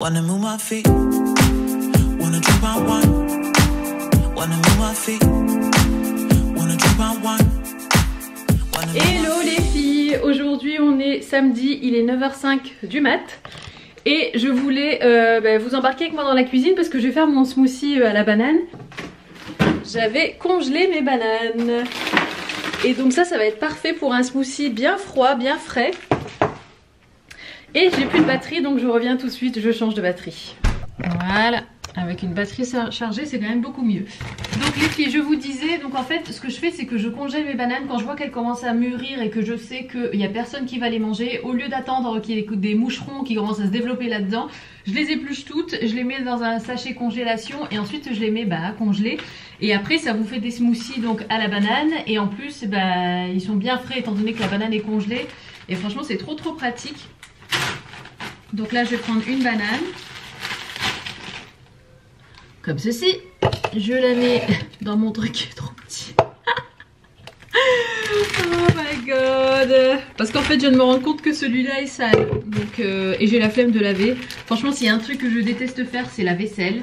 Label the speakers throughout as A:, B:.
A: Wanna move my feet, wanna drink my wine. Wanna move my feet, wanna drink my wine.
B: Hello les filles, aujourd'hui on est samedi, il est 9h05 du mat. Et je voulais vous embarquer avec moi dans la cuisine parce que je vais faire mon smoothie à la banane. J'avais congelé mes bananes. Et donc ça va être parfait pour un smoothie bien froid, bien frais. Et j'ai plus de batterie donc je reviens tout de suite, je change de batterie. Voilà, avec une batterie chargée c'est quand même beaucoup mieux. Donc les filles, je vous disais, donc en fait ce que je fais c'est que je congèle mes bananes quand je vois qu'elles commencent à mûrir et que je sais qu'il n'y a personne qui va les manger. Au lieu d'attendre qu'il y ait des moucherons qui commencent à se développer là-dedans, je les épluche toutes, je les mets dans un sachet congélation et ensuite je les mets à congeler. Et après ça vous fait des smoothies donc à la banane et en plus ils sont bien frais étant donné que la banane est congelée. Et franchement c'est trop pratique. Donc là je vais prendre une banane comme ceci, je la mets dans mon truc trop petit. Oh my god, parce qu'en fait je viens de me rendre compte que celui-là est sale donc, et j'ai la flemme de laver. Franchement s'il y a un truc que je déteste faire c'est la vaisselle.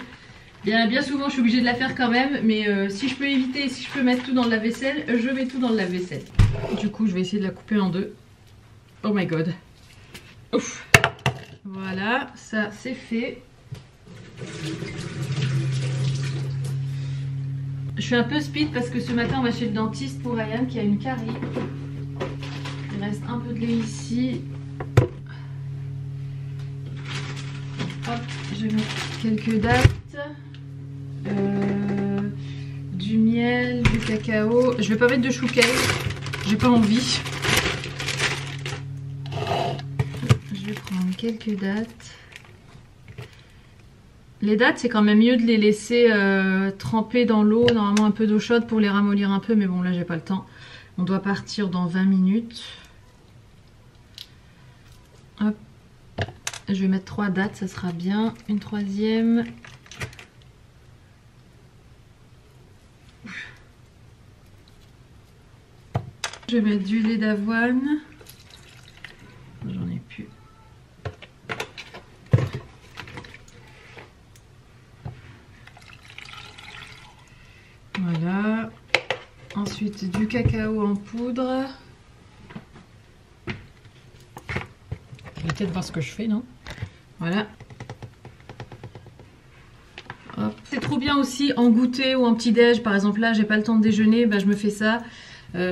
B: Bien souvent je suis obligée de la faire quand même, mais si je peux éviter, si je peux mettre tout dans le lave-vaisselle, je mets tout dans le lave-vaisselle. Du coup je vais essayer de la couper en deux. Oh my god. Ouf. Voilà, ça c'est fait. Je suis un peu speed parce que ce matin on va chez le dentiste pour Ryan qui a une carie. Il reste un peu de lait ici. Hop, je vais mettre quelques dattes. Du miel, du cacao. Je vais pas mettre de chouquet, j'ai pas envie. Je vais prendre quelques dattes. Les dattes c'est quand même mieux de les laisser tremper dans l'eau, normalement un peu d'eau chaude pour les ramollir un peu, mais bon là j'ai pas le temps. On doit partir dans 20 minutes. Hop. Je vais mettre 3 dattes, ça sera bien. Une troisième. Je vais mettre du lait d'avoine. J'en ai plus. Voilà. Ensuite du cacao en poudre. Je vais peut-être voir ce que je fais, non? Voilà. C'est trop bien aussi en goûter ou en petit déj. Par exemple là j'ai pas le temps de déjeuner, je me fais ça.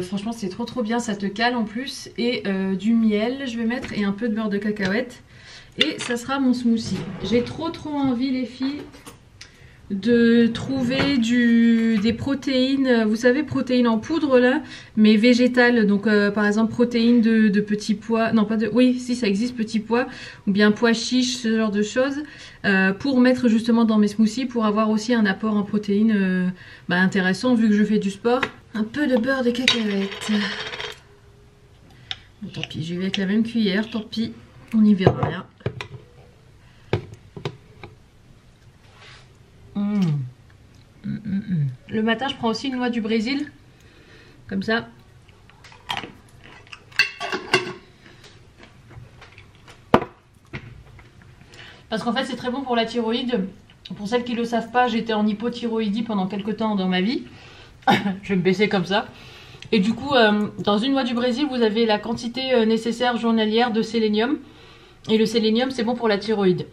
B: Franchement c'est trop bien, ça te cale en plus. Et du miel je vais mettre et un peu de beurre de cacahuète. Et ça sera mon smoothie. J'ai trop envie les filles de trouver des protéines, vous savez, protéines en poudre là, mais végétales. Donc par exemple protéines de petits pois, non pas de, oui si ça existe, petits pois ou bien pois chiches, ce genre de choses, pour mettre justement dans mes smoothies, pour avoir aussi un apport en protéines intéressant vu que je fais du sport. Un peu de beurre de cacahuète. Bon, tant pis, j'y vais avec la même cuillère, tant pis, on n'y verra rien. Le matin je prends aussi une noix du Brésil comme ça. Parce qu'en fait c'est très bon pour la thyroïde. Pour celles qui ne le savent pas, j'étais en hypothyroïdie pendant quelques temps dans ma vie. Je vais me baisser comme ça. Et du coup dans une noix du Brésil vous avez la quantité nécessaire journalière de sélénium. Et le sélénium c'est bon pour la thyroïde.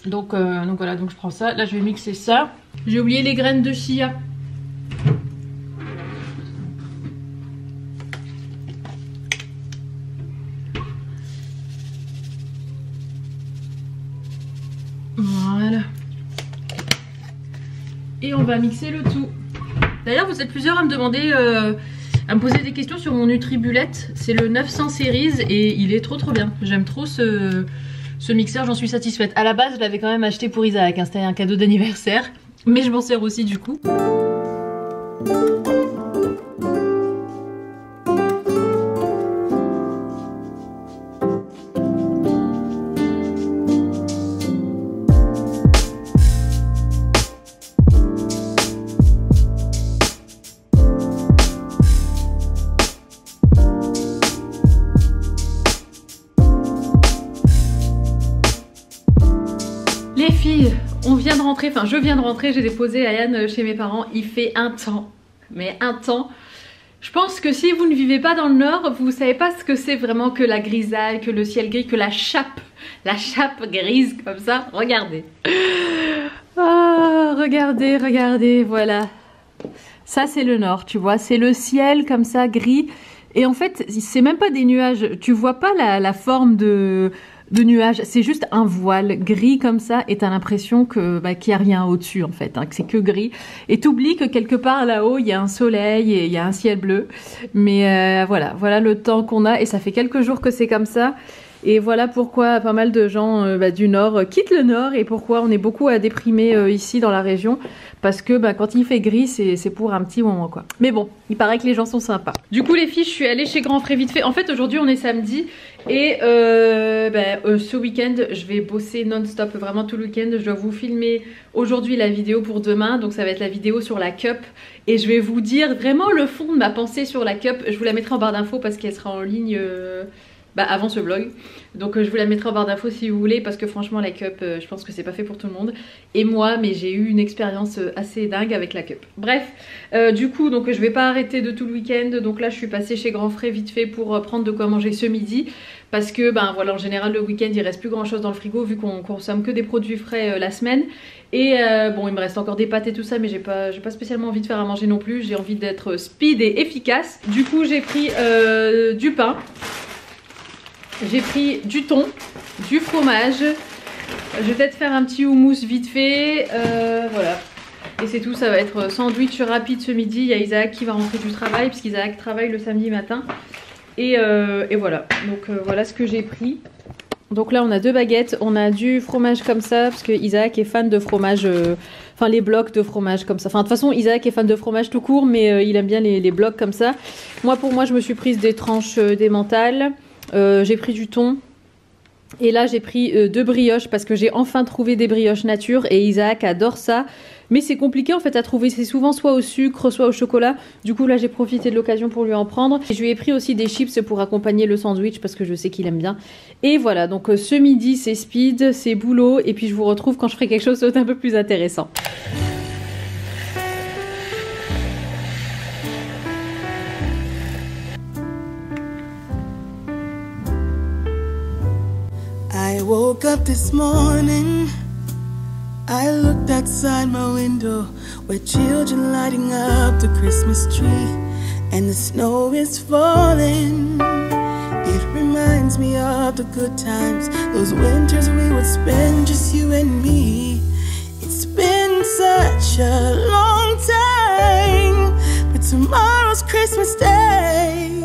B: Donc voilà, donc je prends ça. Là je vais mixer ça. J'ai oublié les graines de chia. Voilà. Et on va mixer le tout. D'ailleurs vous êtes plusieurs à me demander, à me poser des questions sur mon Nutribullet. C'est le 900 Series et il est trop bien. J'aime trop ce mixeur, j'en suis satisfaite. À la base je l'avais quand même acheté pour Isaac, hein, c'était un cadeau d'anniversaire. Mais je m'en sers aussi du coup. Les filles, on vient de rentrer, enfin je viens de rentrer, j'ai déposé Ayane chez mes parents. Il fait un temps, mais un temps. Je pense que si vous ne vivez pas dans le nord, vous savez pas ce que c'est vraiment que la grisaille, que le ciel gris, que la chape grise comme ça. Regardez. Oh, regardez, regardez, voilà. Ça c'est le nord, tu vois, c'est le ciel comme ça gris. Et en fait, c'est même pas des nuages, tu vois pas la forme de nuages, c'est juste un voile gris comme ça et t'as l'impression que qu'il n'y a rien au-dessus en fait, hein, que c'est que gris. Et t'oublies que quelque part là-haut il y a un soleil et il y a un ciel bleu. Mais voilà le temps qu'on a et ça fait quelques jours que c'est comme ça. Et voilà pourquoi pas mal de gens du nord quittent le nord et pourquoi on est beaucoup à déprimer ici dans la région. Parce que quand il fait gris, c'est pour un petit moment quoi. Mais bon, il paraît que les gens sont sympas. Du coup les filles, je suis allée chez Grand Frais vite fait. En fait aujourd'hui on est samedi et ce week-end je vais bosser non-stop vraiment tout le week-end. Je dois vous filmer aujourd'hui la vidéo pour demain. Donc ça va être la vidéo sur la cup. Et je vais vous dire vraiment le fond de ma pensée sur la cup. Je vous la mettrai en barre d'infos parce qu'elle sera en ligne... avant ce vlog, donc je vous la mettrai en barre d'infos si vous voulez parce que franchement la cup je pense que c'est pas fait pour tout le monde et moi mais j'ai eu une expérience assez dingue avec la cup. Bref du coup donc je vais pas arrêter de tout le week-end, donc là je suis passée chez Grand Frais vite fait pour prendre de quoi manger ce midi parce que voilà en général le week-end il reste plus grand chose dans le frigo vu qu'on consomme que des produits frais la semaine et bon il me reste encore des pâtes et tout ça mais j'ai pas spécialement envie de faire à manger non plus, j'ai envie d'être speed et efficace. Du coup j'ai pris du pain. J'ai pris du thon, du fromage, je vais peut-être faire un petit houmous vite fait, voilà. Et c'est tout, ça va être sandwich rapide ce midi, il y a Isaac qui va rentrer du travail puisqu'Isaac travaille le samedi matin. Et voilà, donc voilà ce que j'ai pris. Donc là on a 2 baguettes, on a du fromage comme ça parce que Isaac est fan de fromage, enfin les blocs de fromage comme ça. Enfin de toute façon Isaac est fan de fromage tout court mais il aime bien les blocs comme ça. Pour moi je me suis prise des tranches d'emmental. J'ai pris du thon et là j'ai pris 2 brioches parce que j'ai enfin trouvé des brioches nature et Isaac adore ça mais c'est compliqué en fait à trouver, c'est souvent soit au sucre soit au chocolat. Du coup là j'ai profité de l'occasion pour lui en prendre et je lui ai pris aussi des chips pour accompagner le sandwich parce que je sais qu'il aime bien. Et voilà donc ce midi c'est speed, c'est boulot et puis je vous retrouve quand je ferai quelque chose d'un peu plus intéressant.
A: I woke up this morning, I looked outside my window where children lighting up the Christmas tree and the snow is falling. It reminds me of the good times, those winters we would spend just you and me. It's been such a long time, but tomorrow's Christmas Day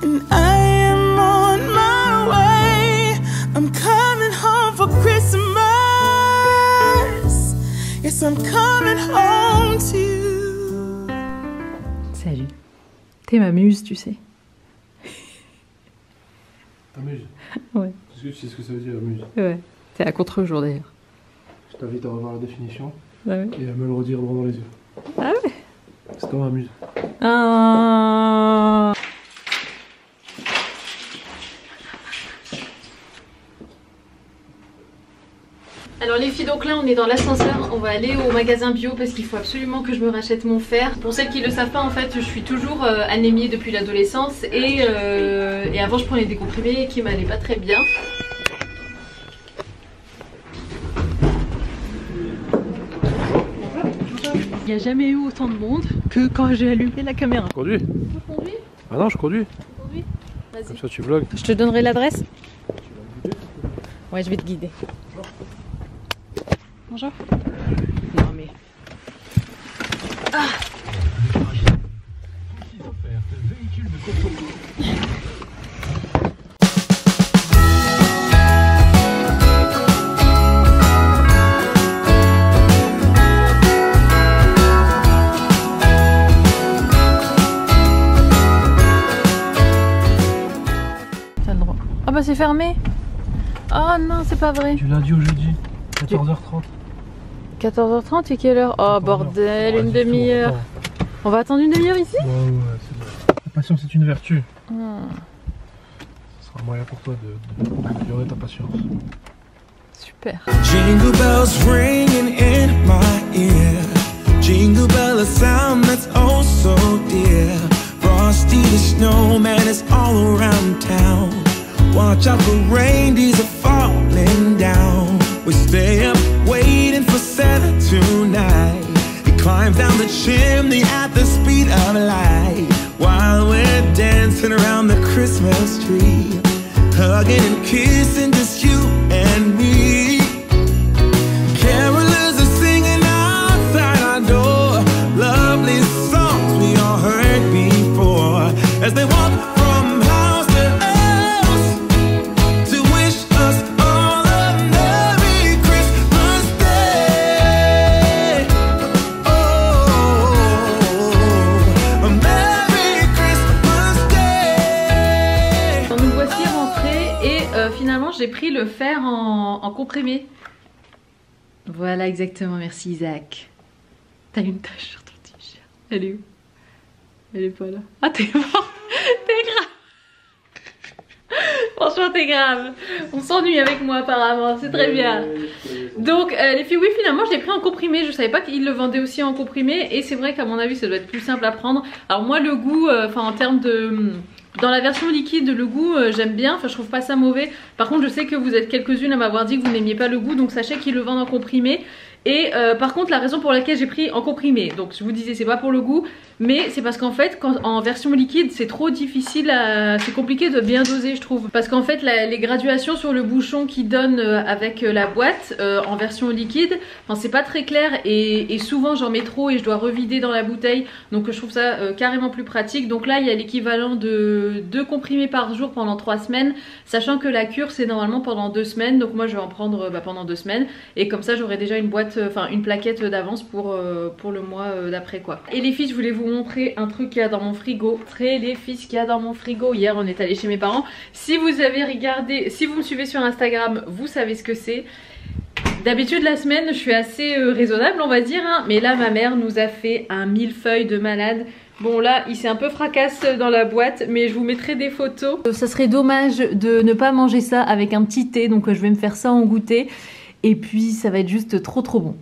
A: and I am on my way. I'm coming home for Christmas. Yes, I'm coming home to you.
B: Salut. T'es ma muse, tu sais.
C: Ta muse?
B: Ouais.
C: Est-ce que tu sais ce que ça veut dire, muse?
B: Ouais. C'est à contre-jour d'ailleurs.
C: Je t'invite à revoir la définition
B: Ah ouais.
C: et à me le redire droit dans les yeux.
B: Ah ouais.
C: C'est toi ma muse.
B: Ah. Alors les filles, donc là on est dans l'ascenseur, on va aller au magasin bio parce qu'il faut absolument que je me rachète mon fer. Pour celles qui ne le savent pas en fait, je suis toujours anémiée depuis l'adolescence et avant je prenais des comprimés qui m'allaient pas très bien. Il n'y a jamais eu autant de monde que quand j'ai allumé la caméra.
C: Conduis.
B: Tu conduis ?
C: Ah non, je conduis.
B: Vas-y.
C: Comme ça tu vlogs.
B: Je te donnerai l'adresse. Ouais, je vais te guider. Bonjour. Non mais... Ah. T'as le droit. Ah bah c'est fermé. Oh non, c'est pas vrai.
C: Du lundi au jeudi, 14h30.
B: 14h30 et quelle heure? Oh bordel, une demi-heure. On va attendre une demi-heure ici?
C: Ouais, c'est bon. La patience est une vertu.
B: Ce
C: sera un moyen pour toi d'améliorer ta patience.
B: Super. super.
A: Jingle bells ringing in my ear. Jingle bell, a sound that's oh so dear. Frosty the snowman is all around town. Watch out for reindeers are falling down. We stay up waiting for Santa tonight. He climbs down the chimney at the speed of light, while we're dancing around the Christmas tree, hugging and kissing just you and me. Carolers are singing outside our door, lovely songs we all heard before, as they walk from house to house to wish us all a Merry Christmas Day. Oh, a Merry Christmas Day.
B: Nous voici rentrés et finalement j'ai pris le fer en comprimé. Voilà exactement, merci Isaac. T'as une tache sur ton t-shirt. Elle est où? Elle est pas là. Ah t'es mort. T'es grave. Franchement t'es grave. On s'ennuie avec moi apparemment, c'est très bien. Donc les filles, oui finalement je l'ai pris en comprimé. Je savais pas qu'ils le vendaient aussi en comprimé. Et c'est vrai qu'à mon avis ça doit être plus simple à prendre. Alors moi le goût, enfin en termes de... Dans la version liquide, le goût j'aime bien, enfin je trouve pas ça mauvais. Par contre je sais que vous êtes quelques-unes à m'avoir dit que vous n'aimiez pas le goût, donc sachez qu'ils le vendent en comprimé. Et par contre la raison pour laquelle j'ai pris en comprimé, donc je vous disais c'est pas pour le goût, mais c'est parce qu'en fait en version liquide c'est trop difficile, c'est compliqué de bien doser je trouve. Parce qu'en fait les graduations sur le bouchon qui donne avec la boîte en version liquide, enfin c'est pas très clair et souvent j'en mets trop et je dois revider dans la bouteille. Donc je trouve ça carrément plus pratique. Donc là il y a l'équivalent de 2 comprimés par jour pendant 3 semaines, sachant que la cure c'est normalement pendant 2 semaines. Donc moi je vais en prendre pendant 2 semaines et comme ça j'aurai déjà une boîte, enfin une plaquette d'avance pour le mois d'après quoi. Et les filles, je voulais vous montrer un truc qu'il y a dans mon frigo. Les filles, ce qu'il y a dans mon frigo. Hier on est allé chez mes parents. Si vous avez regardé, si vous me suivez sur Instagram, vous savez ce que c'est. D'habitude la semaine je suis assez raisonnable on va dire hein, mais là ma mère nous a fait un millefeuille de malade. Bon là il s'est un peu fracasse dans la boîte, mais je vous mettrai des photos. Ça serait dommage de ne pas manger ça avec un petit thé, donc je vais me faire ça en goûter. Et puis ça va être juste trop bon.